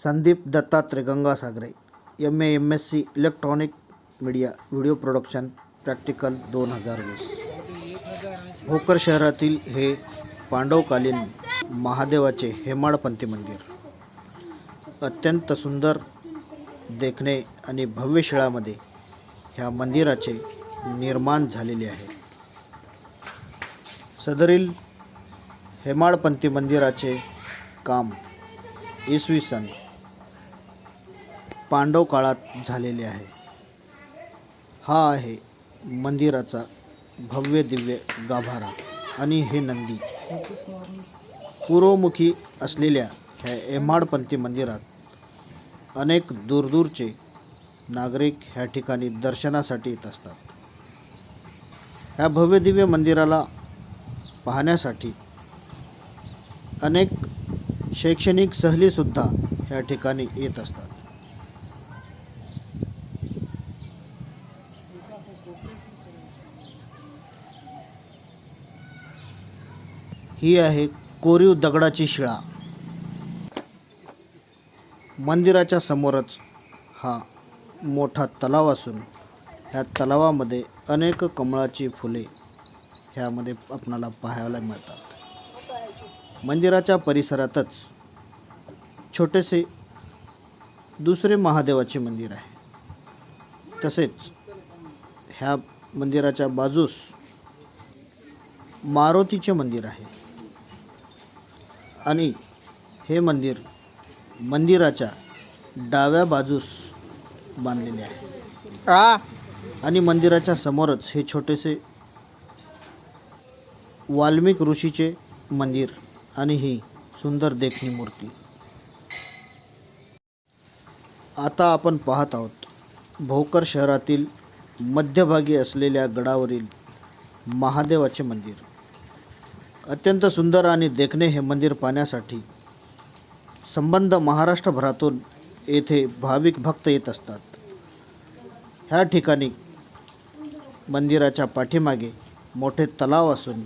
Sandeep Dattatray Gangasagare MA MSc electronic media video production practical 2020। Bhokar शहरातील हे पांडवकालीन महादेवाचे हेमाडपंथी मंदिर अत्यंत सुंदर देखणे आणि भव्य शिळामध्ये ह्या मंदिराचे निर्माण झालेले आहे। सदरील हेमाडपंथी मंदिराचे काम इसवी सन पांडव काळात झालेले आहे। हा आहे मंदिराचा भव्य दिव्य गाभारा आणि हे नंदी। पूर्वमुखी असलेल्या ह्या हेमाडपंथी मंदिरात अनेक दूरदूरचे नागरिक ह्या ठिकाणी दर्शनासाठी येत असतात। ह्या भव्य दिव्य मंदिराला पाहण्यासाठी अनेक शैक्षणिक सहलीसुद्धा ह्या ठिकाणी येत असतात। ही आहे कोरीव दगडाची शिळा। मंदिराच्या समोरच हा मोठा तलाव असून ह्या तलावामध्ये अनेक कमळाची फुले ह्यामध्ये आपणाला पाहायला मिळतात। मंदिराच्या परिसरातच छोटेसे दुसरे महादेवाचे मंदिर आहे। तसेच ह्या मंदिराच्या बाजूस मारुतीचे मंदिर आहे आणि हे मंदिर मंदिराच्या डाव्या बाजूस बांधलेले आहे आणि मंदिराच्या समोरच हे छोटेसे वाल्मिक ऋषीचे मंदिर आणि ही सुंदर देखणी मूर्ती। आता आपण पाहत आहोत भोकर शहरातील मध्यभागी असलेल्या गडावरील महादेवाचे मंदिर। अत्यंत सुंदर आणि देखणे हे मंदिर पाहण्यासाठी संबंध महाराष्ट्रभरातून येथे भाविक भक्त येत असतात। ह्या ठिकाणी मंदिराच्या पाठीमागे मोठे तलाव असून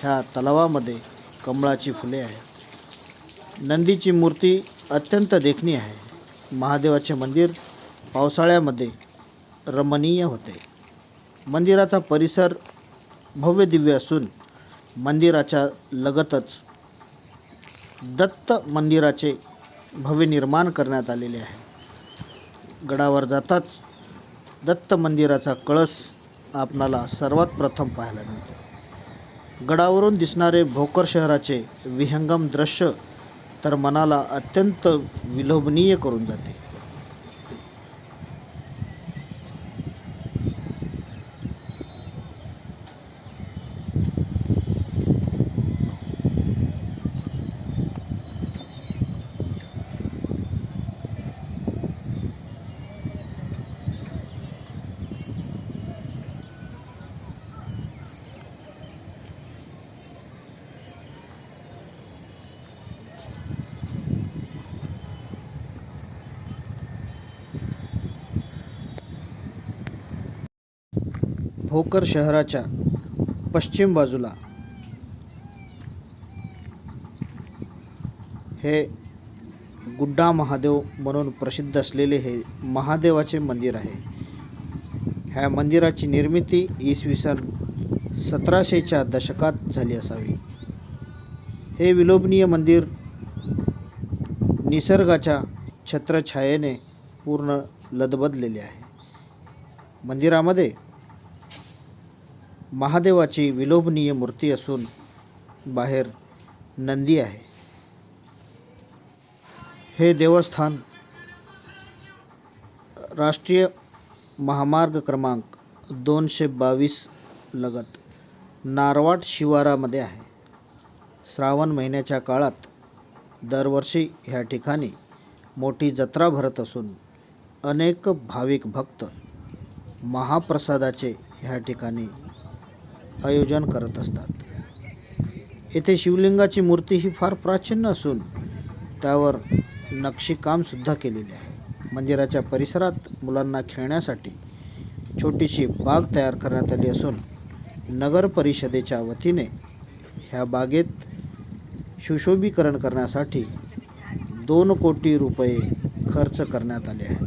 ह्या तलावामध्ये कमळाची फुले आहेत। नंदीची मूर्ती अत्यंत देखणी आहे। महादेवाचे मंदिर पावसाळ्यामध्ये रमणीय होते। मंदिराचा परिसर भव्य दिव्य असून मंदिराच्या लगतच दत्त मंदिराचे भव्य निर्माण करण्यात आलेले आहे। गडावर जाताच दत्त मंदिराचा कळस आपणाला सर्वात प्रथम पाहायला मिळतो। गडावरून दिसणारे भोकर शहराचे विहंगम दृश्य तर मनाला अत्यंत विलोभनीय करून जाते। भोकर शहराच्या पश्चिम बाजूला हे गुड्डा महादेव म्हणून प्रसिद्ध असलेले हे महादेवाचे मंदिर आहे। ह्या मंदिराची निर्मिती इसवी सन 1700च्या दशकात झाली असावी। हे विलोभनीय मंदिर निसर्गाच्या छत्रछायेने पूर्ण लदबदलेले आहे। मंदिरामध्ये महादेवाची विलोभनीय मूर्ती असून बाहेर नंदी आहे। हे देवस्थान राष्ट्रीय महामार्ग क्रमांक 222 लगत नारवाड शिवारामध्ये आहे। श्रावण महिन्याच्या काळात दरवर्षी ह्या ठिकाणी मोठी जत्रा भरत असून अनेक भाविक भक्त महाप्रसादाचे ह्या ठिकाणी आयोजन करत असतात। येथे शिवलिंगाची मूर्ती ही फार प्राचीन असून त्यावर नक्षीकाम सुद्धा केलेले आहे। मंदिराच्या परिसरात मुलांना खेळण्यासाठी छोटीशी बाग तयार करण्यात आली असून नगर परिषदेच्या वतीने ह्या बागेत सुशोभीकरण करण्यासाठी 2 कोटी रुपये खर्च करण्यात आले आहेत.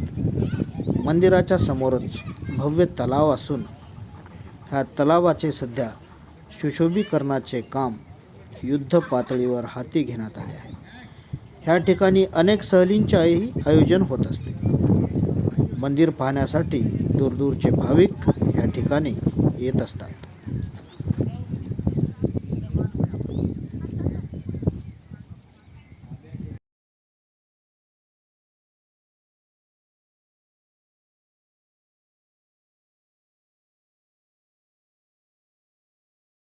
मंदिराच्या समोरच भव्य तलाव असून ह्या तलावाचे सध्या सुशोभीकरणाचे काम युद्ध पातळीवर हाती घेण्यात आले आहे. ह्या ठिकाणी अनेक सहलींचेही आयोजन होत असते. मंदिर पाहण्यासाठी दूरदूरचे भाविक ह्या ठिकाणी येत असतात.